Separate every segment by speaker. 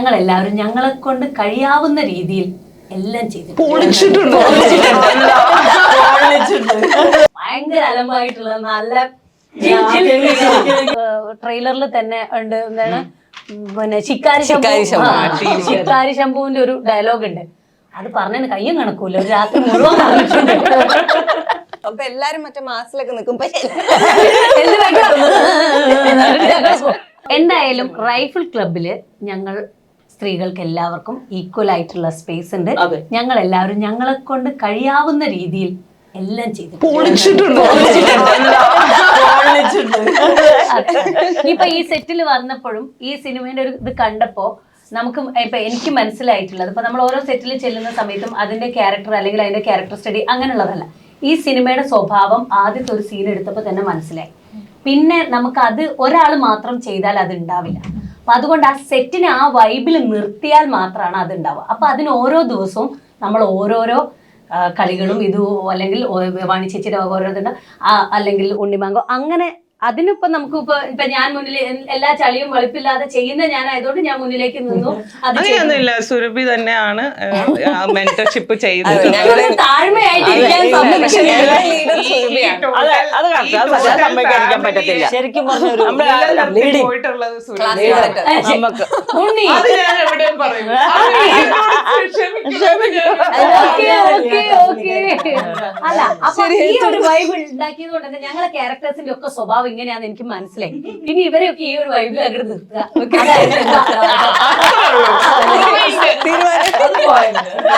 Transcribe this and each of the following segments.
Speaker 1: ഞങ്ങൾ എല്ലാവരും ഞങ്ങളെ കൊണ്ട് കഴിയാവുന്ന രീതിയിൽ എല്ലാം ചെയ്തു. ഭയങ്കര അലമ്പായിട്ടുള്ള നല്ല ട്രെയിലറിൽ തന്നെ ഉണ്ട്. എന്താണ് പിന്നെ ശിക്കാരി ശംഭുവിന്റെ ഒരു ഡയലോഗ് ഉണ്ട്. അത് പറഞ്ഞതിന് കയ്യും കണക്കൂല. ഒരു രാത്രി മുഴുവൻ പറഞ്ഞിട്ടുണ്ട്.
Speaker 2: അപ്പൊ എല്ലാരും മറ്റേ മാസിലൊക്കെ നിൽക്കും.
Speaker 1: എന്തായാലും റൈഫിൾ ക്ലബില് ഞങ്ങൾ സ്ത്രീകൾക്ക് എല്ലാവർക്കും ഈക്വൽ ആയിട്ടുള്ള സ്പേസ് ഉണ്ട്. ഞങ്ങൾ എല്ലാവരും ഞങ്ങളെ കൊണ്ട് കഴിയാവുന്ന രീതിയിൽ എല്ലാം ചെയ്തു. ഇപ്പൊ ഈ സെറ്റിൽ വന്നപ്പോഴും ഈ സിനിമയുടെ ഒരു ഇത് കണ്ടപ്പോ നമുക്ക് ഇപ്പൊ എനിക്ക് മനസ്സിലായിട്ടുള്ളത്, ഇപ്പൊ നമ്മൾ ഓരോ സെറ്റിൽ ചെല്ലുന്ന സമയത്തും അതിന്റെ ക്യാരക്ടർ അല്ലെങ്കിൽ അതിന്റെ ക്യാരക്ടർ സ്റ്റഡി അങ്ങനെയുള്ളതല്ല. ഈ സിനിമയുടെ സ്വഭാവം ആദ്യത്തെ ഒരു സീൻ എടുത്തപ്പോൾ തന്നെ മനസ്സിലായി. പിന്നെ നമുക്ക് അത് ഒരാൾ മാത്രം ചെയ്താൽ അത് ഉണ്ടാവില്ല. അപ്പൊ അതുകൊണ്ട് ആ സെറ്റിനെ ആ വൈബിൽ നിർത്തിയാൽ മാത്രമാണ് അത് ഉണ്ടാവുക. അപ്പൊ അതിന് ഓരോ ദിവസവും നമ്മൾ ഓരോരോ കളികളും ഇതു അല്ലെങ്കിൽ വാണി ചേച്ചിയുടെ ഓരോരുണ്ട്, അല്ലെങ്കിൽ ഉണ്ണിമാങ്കോ, അങ്ങനെ അതിനിപ്പോ നമുക്ക് ഇപ്പൊ ഞാൻ മുന്നിൽ എല്ലാ ചളിയും വെളുപ്പില്ലാതെ ചെയ്യുന്ന ഞാനായതുകൊണ്ട് ഞാൻ മുന്നിലേക്ക് നിന്നു.
Speaker 3: അങ്ങനെയൊന്നുമില്ല, സുരഭി തന്നെയാണ് മെന്റർഷിപ്പ് ചെയ്തത്.
Speaker 1: താഴ്മയായിട്ട്
Speaker 4: ശരിക്കും
Speaker 1: അല്ല, അപ്പൊ ഈ ഒരു വൈബ് ഉണ്ടാക്കിയത് കൊണ്ട് തന്നെ ഞങ്ങളെ ക്യാരക്ടേഴ്സിന്റെ ഒക്കെ സ്വഭാവം ഇങ്ങനെയാന്ന് എനിക്ക് മനസ്സിലായി. ഇനി ഇവരെയൊക്കെ ഈ ഒരു വൈബിൽ അങ്ങോട്ട് നിർത്തുക.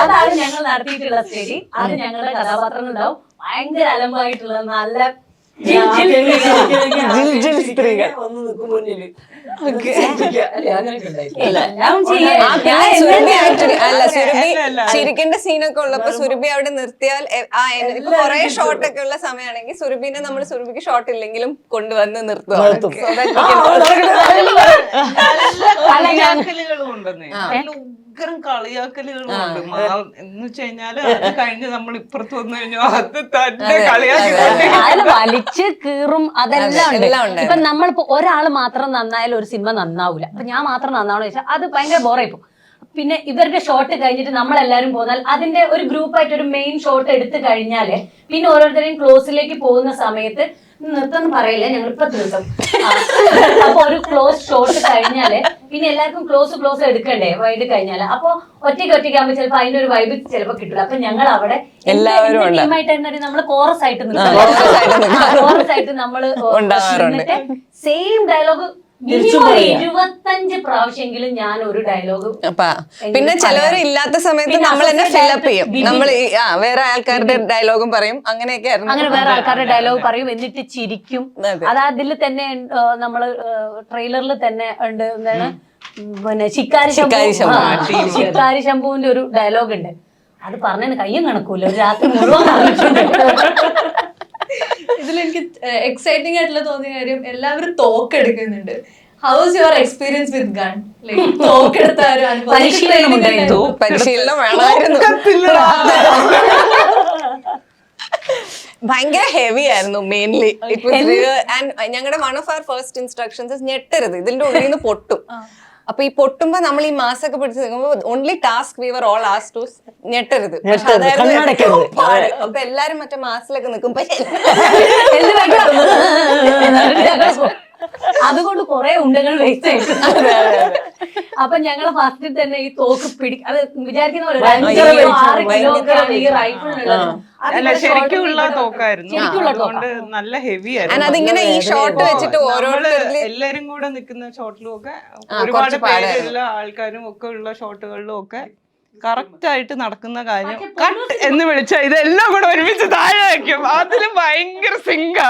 Speaker 1: അതാണ് ഞങ്ങൾ നടത്തിയിട്ടുള്ള സ്റ്റഡി. അത് ഞങ്ങളുടെ കഥാപാത്രങ്ങൾ ഉണ്ടാവും. ഭയങ്കര അലമ്പായിട്ടുള്ള നല്ല
Speaker 4: സ്ത്രീകൾ
Speaker 2: ചിരിക്കേണ്ട സീനൊക്കെ ഉള്ളപ്പോ സുരഭി അവിടെ നിർത്തിയാൽ കുറെ ഷോട്ടൊക്കെ ഉള്ള സമയമാണെങ്കിൽ സുരഭിനെ നമ്മൾ സുരഭിക്ക് ഷോട്ട് ഇല്ലെങ്കിലും കൊണ്ടുവന്ന് നിർത്തും.
Speaker 3: ഉഗ്രം കളിയാക്കലുകളുണ്ട് എന്ന് വെച്ച് കഴിഞ്ഞാല് അത് കഴിഞ്ഞ് നമ്മൾ ഇപ്പുറത്ത് വന്നു കഴിഞ്ഞാൽ അത് തന്നെ കളിയാക്കൽ
Speaker 1: വലിച്ച് കീറും. അതെല്ലാം ഉണ്ട്. ഇപ്പൊ നമ്മളിപ്പോ ഒരാൾ മാത്രം നന്നായാലും ഒരു സിനിമ നന്നാവൂല. അപ്പൊ ഞാൻ മാത്രം നന്നാവണമെന്ന് വെച്ചാൽ അത് ഭയങ്കര ബോറായിപ്പോ. പിന്നെ ഇവരുടെ ഷോട്ട് കഴിഞ്ഞിട്ട് നമ്മളെല്ലാരും പോന്നാൽ അതിന്റെ ഒരു ഗ്രൂപ്പായിട്ട് ഒരു മെയിൻ ഷോട്ട് എടുത്തു കഴിഞ്ഞാല് പിന്നെ ഓരോരുത്തരെയും ക്ലോസിലേക്ക് പോകുന്ന സമയത്ത് നിർത്തം പറയില്ലേ, ഞങ്ങൾ ഇപ്പൊ തീർത്തും. അപ്പൊ ഒരു ക്ലോസ് ഷോട്ട് കഴിഞ്ഞാല് പിന്നെ എല്ലാവർക്കും ക്ലോസ് എടുക്കണ്ടേ വൈഡ് കഴിഞ്ഞാല്. അപ്പൊ ഒറ്റയ്ക്കാകുമ്പോ ചിലപ്പോ അതിന്റെ ഒരു വൈബ് ചിലപ്പോ കിട്ടില്ല. അപ്പൊ ഞങ്ങൾ അവിടെ ടീമായിട്ട് നമ്മള് കോറസ് ആയിട്ട് നമ്മള് സെയിം ഡയലോഗ് 25 പ്രാവശ്യമെങ്കിലും ഞാൻ ഒരു ഡയലോഗ്.
Speaker 2: പിന്നെ ചിലവർ ഇല്ലാത്ത സമയത്ത് നമ്മൾ തന്നെ ഫില്ലപ്പ് ചെയ്യും. നമ്മൾ വേറെ ആൾക്കാരുടെ ഡയലോഗും പറയും. അങ്ങനെയൊക്കെ
Speaker 1: അങ്ങനെ വേറെ ആൾക്കാരുടെ ഡയലോഗ് പറയും, എന്നിട്ട് ചിരിക്കും. അത് അതിൽ തന്നെ നമ്മള് ട്രെയിലറിൽ തന്നെ ഉണ്ട്. എന്താണ് പിന്നെ ശിക്കാരി ശംഭുവിന്റെ ഒരു ഡയലോഗ് ഉണ്ട്. അത് പറഞ്ഞതിന് കയ്യും കണക്കൂല. ഒരു രാത്രി മുഴുവൻ പറഞ്ഞിട്ടുണ്ട്.
Speaker 5: ഇതിലെനിക്ക് എക്സൈറ്റിംഗ് ആയിട്ടുള്ള തോന്നിയ കാര്യം എല്ലാവരും തോക്കെടുക്കുന്നുണ്ട്. How was your experience with gun? തോക്കെടുത്ത
Speaker 2: പരിശീലനം വേണമായിരുന്നു. ഭയങ്കര ഹെവി ആയിരുന്നു മെയിൻലി. ഞങ്ങളുടെ one of our first instructions ഞെട്ടരുത്, ഇതിന്റെ ഉള്ളിൽ നിന്ന് പൊട്ടും. അപ്പൊ ഈ പൊട്ടുമ്പോ നമ്മൾ ഈ മാസൊക്കെ പിടിച്ച് നിൽക്കുമ്പോ only task we were all asked to ഞെട്ടരുത്. അപ്പൊ എല്ലാരും മറ്റേ മാസിലൊക്കെ നിൽക്കും.
Speaker 1: അതുകൊണ്ട് കുറെ ഉണ്ടകൾ വേസ്റ്റ് ആയിട്ട്. അപ്പൊ ഞങ്ങള് ഫസ്റ്റിൽ തന്നെ ഈ തോക്ക് അത് വിചാരിക്കുന്ന പോലെ 6 കിലോഗ്രാം ഈ റൈഫിളിനുള്ളത്.
Speaker 3: ശരിക്കുള്ള തോക്കായിരുന്നു, നല്ല ഹെവി ആയിരുന്നു.
Speaker 2: അതിങ്ങനെ ഈ ഷോട്ട് വെച്ചിട്ട് ഓരോരുത്തരും
Speaker 3: എല്ലാരും കൂടെ നിൽക്കുന്ന ഷോട്ടിലും ഒക്കെ ഒരുപാട് പേരുള്ള ആൾക്കാരും ഒക്കെ ഉള്ള ഷോട്ടുകളിലും ഒക്കെ കറക്റ്റ് ആയിട്ട് നടക്കുന്ന കാര്യം കട്ട് എന്ന് വിളിച്ചാൽ ഇതെല്ലാം കൂടെ ഒരുമിച്ച് താഴെ വയ്ക്കും. അതിലും ഭയങ്കര സിങ്കാ.